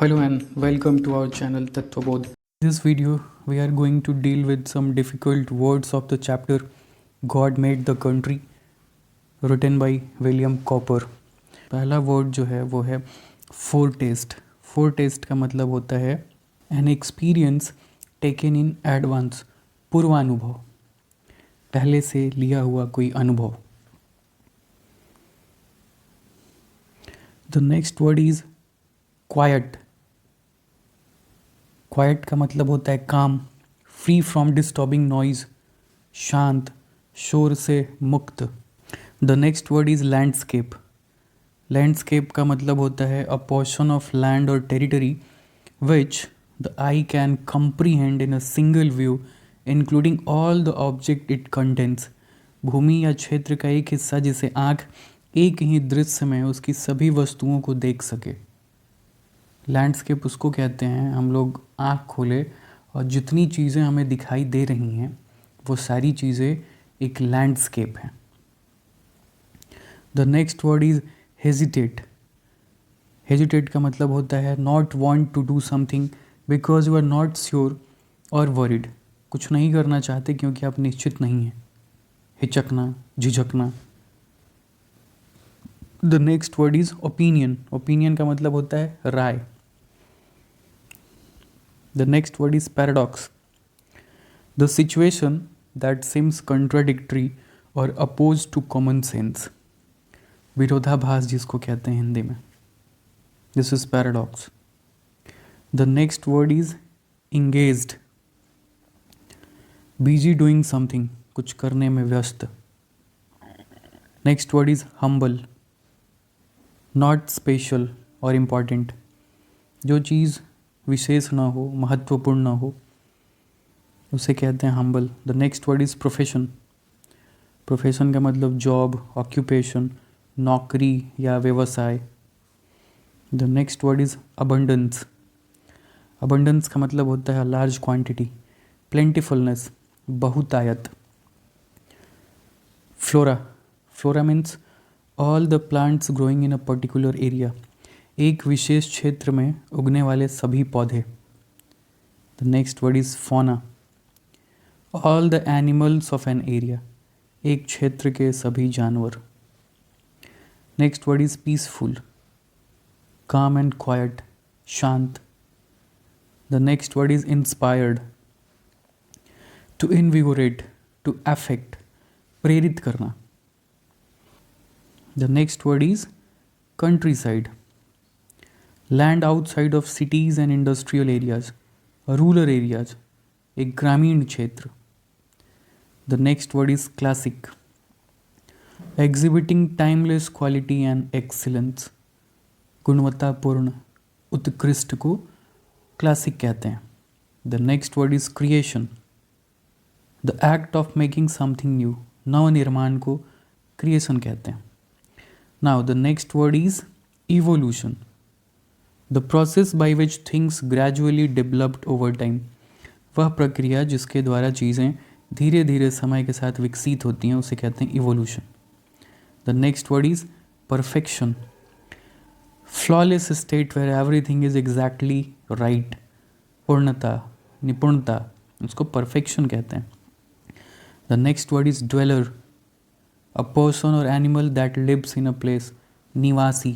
Hello and welcome to our channel Tattvabodh. In this video, we are going to deal with some difficult words of the chapter God Made the Country, written by William Cowper. पहला word जो है वो है फोरटेस्ट. फोरटेस्ट का मतलब होता है an experience taken in advance, पूर्वानुभव, पहले से लिया हुआ कोई अनुभव. The next word is quiet. Quiet का मतलब होता है काम, फ्री फ्रॉम डिस्टर्बिंग नॉइज, शांत, शोर से मुक्त. The next word is landscape. Landscape का मतलब होता है अ पोर्शन ऑफ लैंड और territory which the eye can comprehend in a single view including all the object it contents. भूमि या क्षेत्र का एक हिस्सा जिसे आँख एक ही दृश्य में उसकी सभी वस्तुओं को देख सके. लैंडस्केप उसको कहते हैं हम लोग आँख खोले और जितनी चीज़ें हमें दिखाई दे रही हैं वो सारी चीज़ें एक लैंडस्केप हैं. The next word is hesitate. Hesitate का मतलब होता है not want to do something because you are not sure और वरीड. कुछ नहीं करना चाहते क्योंकि आप निश्चित नहीं हैं. हिचकना, झिझकना. The next word is opinion. Opinion का मतलब होता है राय. The next word is paradox. The situation that seems contradictory or opposed to common sense. विरोधाभास जिसको कहते हैं हिंदी में. This is paradox. The next word is engaged. Busy doing something, कुछ करने में व्यस्त. Next word is humble. Not special or important. जो चीज़ विशेष ना हो, महत्वपूर्ण ना हो, उसे कहते हैं humble. The next word is profession. Profession का मतलब जॉब, ऑक्यूपेशन, नौकरी या व्यवसाय. The next word is abundance. Abundance का मतलब होता है लार्ज क्वांटिटी, प्लेंटीफुलनेस, बहुतायत. Flora. Flora means all the plants growing in a particular area. एक विशेष क्षेत्र में उगने वाले सभी पौधे. The next word is fauna. All the animals of an area. एक क्षेत्र के सभी जानवर. Next word is peaceful. Calm and quiet, शांत. The next word is inspired. To invigorate, to affect, प्रेरित करना. The next word is countryside. Land outside of cities and industrial areas, rural areas, एक ग्रामीण क्षेत्र. The next word is classic. Exhibiting timeless quality and excellence. गुणवत्तापूर्ण, उत्कृष्ट को classic कहते हैं. The next word is creation. The act of making something new, नवनिर्माण को क्रिएशन कहते हैं. Now the next word is evolution. The process by which things gradually developed over time. वह प्रक्रिया जिसके द्वारा चीज़ें धीरे धीरे समय के साथ विकसित होती हैं उसे कहते हैं evolution. The next word is perfection. Flawless state where everything is exactly right. पूर्णता, निपुणता, उसको परफेक्शन कहते हैं. The next word is dweller. A person और animal that lives in a place, निवासी.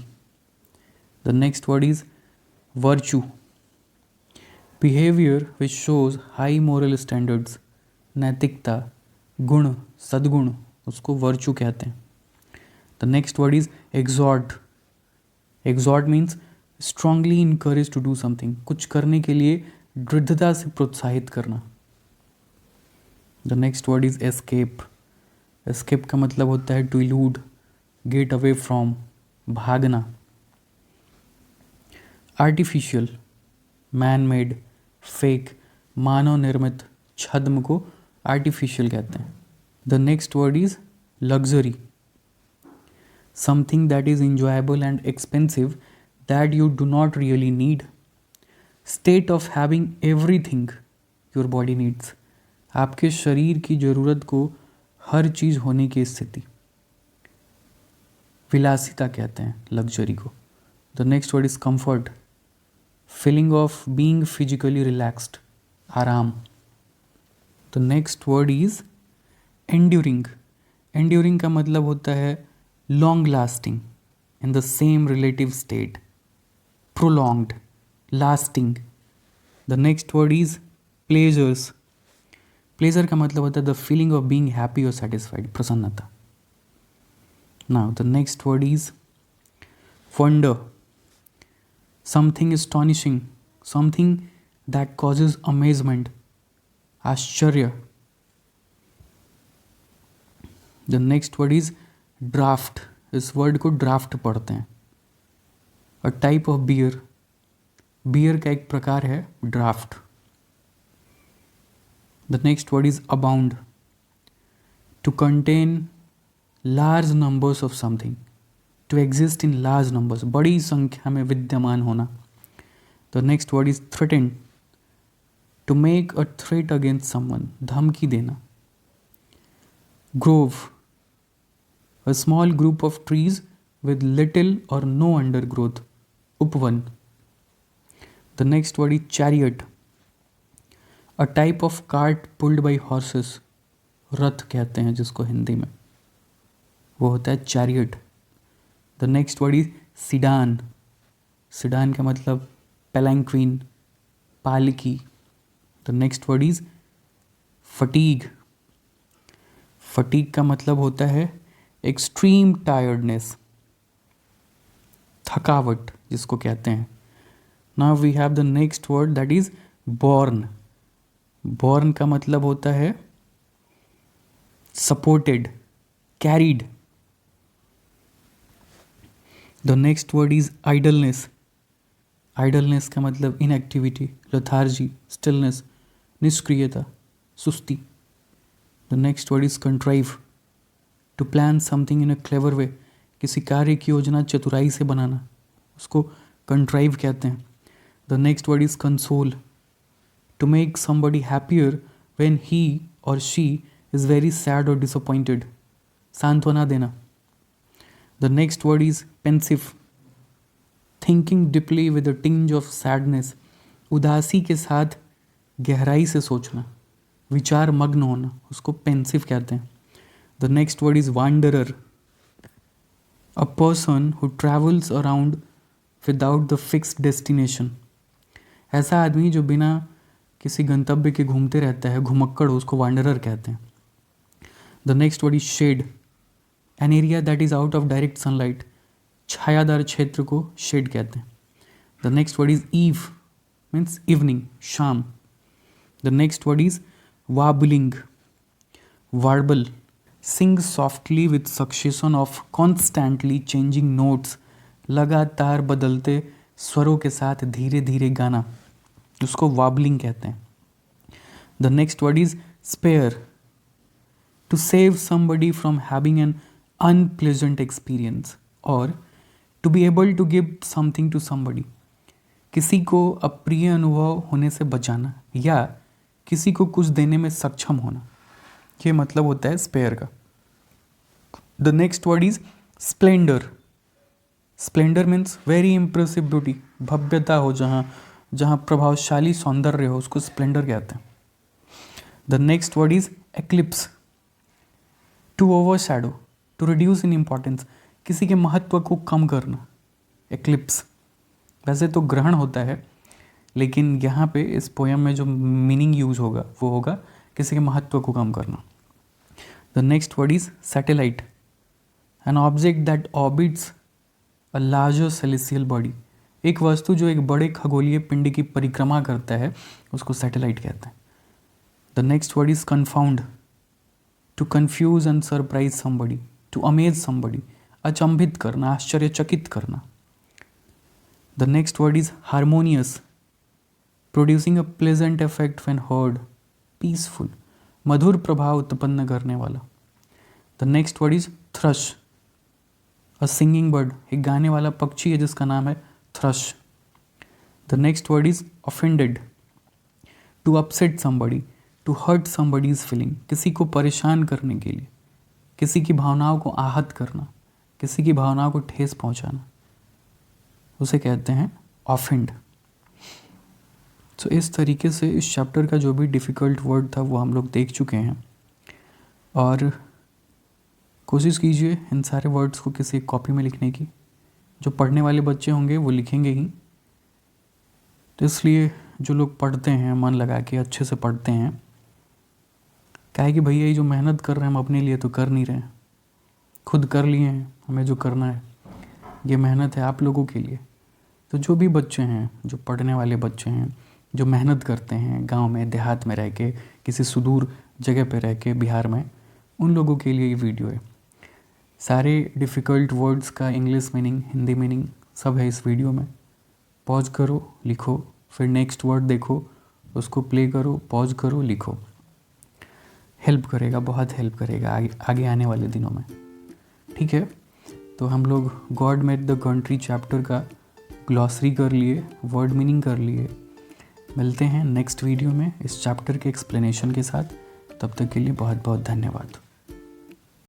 The next word is virtue. Behavior which shows high moral standards. नैतिकता, गुण, सद्गुण, उसको वर्चू कहते हैं. The next word is exhort. Exhort means strongly encourage to do something. कुछ करने के लिए दृढ़ता से प्रोत्साहित करना. The next word is escape. Escape का मतलब होता है to elude, get away from, भागना. आर्टिफिशियल, मैन मेड, फेक, मानव निर्मित, छद्म को आर्टिफिशियल कहते हैं. The next word is luxury. Something that is enjoyable and expensive that you do not really need. State of having everything your body needs. आपके शरीर की ज़रूरत को हर चीज़ होने की स्थिति. विलासिता कहते हैं लग्जरी को. The next word is comfort. feeling of being physically relaxed, आराम. The next word is enduring. Enduring का मतलब होता है long lasting, in the same relative state, prolonged, lasting. The next word is pleasures. Pleasure का मतलब होता है the feeling of being happy or satisfied, प्रसन्नता. Now the next word is wonder. Something astonishing, something that causes amazement, आश्चर्य. The next word is draft. इस word को draft पढ़ते हैं. A type of beer. Beer का एक प्रकार है draft. The next word is abound. To contain large numbers of something. To exist in large numbers. बड़ी संख्या में विद्यमान होना. The next word is threaten. To make a threat against someone. धमकी देना. Grove. A small group of trees with little or no undergrowth. उपवन. The next word is chariot. A type of cart pulled by horses. रथ कहते हैं जिसको हिंदी में, वो होता है chariot. The next word is sedan. sedan का मतलब palanquin, पालकी. The next word is fatigue. fatigue का मतलब होता है extreme tiredness, थकावट जिसको कहते हैं. Now we have the next word that is borne. borne का मतलब होता है supported, carried. The next word is idleness. idleness का मतलब inactivity, lethargy, stillness, निष्क्रियता, सुस्ती. The next word is contrive. To plan something in a clever way. किसी कार्य की योजना चतुराई से बनाना, उसको contrive कहते हैं. The next word is console. To make somebody happier when he or she is very sad or disappointed. सांत्वना देना. The next word is pensive. Thinking deeply with a tinge of sadness. उदासी के साथ गहराई से सोचना, विचार मग्न होना, उसको पेंसिव कहते हैं. The next word is wanderer. A person who travels around without the fixed destination. ऐसा आदमी जो बिना किसी गंतव्य के घूमते रहता है, घुमक्कड़, उसको wanderer कहते हैं. The next word is shade. An area that is out of direct sunlight. छायादार क्षेत्र को shade कहते हैं. The next word is eve, means evening, शाम. The next word is warbling. Warble. Sing softly with succession of constantly changing notes. लगातार बदलते स्वरों के साथ धीरे धीरे गाना, उसको warbling कहते हैं. The next word is spare. To save somebody from having an unpleasant experience or to be able to give something to somebody. किसी को अप्रिय अनुभव होने से बचाना या किसी को कुछ देने में सक्षम होना, ये मतलब होता है स्पेयर का. The next word is splendor. Splendor means very impressive beauty. भव्यता हो, जहाँ प्रभावशाली सौंदर्य हो, उसको स्प्लेंडर कहते हैं. The next word is eclipse. To overshadow, to reduce in importance. किसी के महत्व को कम करना, eclipse. वैसे तो ग्रहण होता है, लेकिन यहाँ पे इस पोयम में जो मीनिंग यूज होगा वो होगा किसी के महत्व को कम करना. The next word is satellite. An object that orbits a larger celestial body. एक वस्तु जो एक बड़े खगोलीय पिंड की परिक्रमा करता है, उसको सैटेलाइट कहते हैं. The next word is confound. To confuse and surprise somebody. To amaze somebody. अचंभित करना, आश्चर्यचकित करना. The next word is harmonious. Producing a pleasant effect when heard. Peaceful. मधुर प्रभाव उत्पन्न करने वाला. The next word is thrush. A singing bird. एक गाने वाला पक्षी है जिसका नाम है thrush. The next word is offended. To upset somebody. To hurt somebody's feeling. किसी को परेशान करने के लिए, किसी की भावनाओं को आहत करना, किसी की भावनाओं को ठेस पहुंचाना, उसे कहते हैं offend. तो इस तरीके से इस चैप्टर का जो भी डिफ़िकल्ट वर्ड था वो हम लोग देख चुके हैं, और कोशिश कीजिए इन सारे वर्ड्स को किसी कॉपी में लिखने की। जो पढ़ने वाले बच्चे होंगे वो लिखेंगे ही, तो इसलिए जो लोग पढ़ते हैं मन लगा के अच्छे से पढ़ते हैं, क्या है कि भैया ये जो मेहनत कर रहे हैं हम अपने लिए तो कर नहीं रहे हैं, खुद कर लिए हैं, हमें जो करना है ये मेहनत है आप लोगों के लिए। तो जो भी बच्चे हैं, जो पढ़ने वाले बच्चे हैं, जो मेहनत करते हैं गांव में देहात में रह के, किसी सुदूर जगह पे रह के बिहार में, उन लोगों के लिए ये वीडियो है। सारे डिफ़िकल्ट वर्ड्स का इंग्लिश मीनिंग, हिंदी मीनिंग सब है इस वीडियो में। पॉज करो, लिखो, फिर नेक्स्ट वर्ड देखो, उसको प्ले करो, पॉज करो, लिखो। हेल्प करेगा, बहुत हेल्प करेगा आगे आने वाले दिनों में। ठीक है, तो हम लोग God made the country chapter का ग्लॉसरी कर लिए, वर्ड मीनिंग कर लिए। मिलते हैं नेक्स्ट वीडियो में इस चैप्टर के एक्सप्लेनेशन के साथ। तब तक के लिए बहुत बहुत धन्यवाद।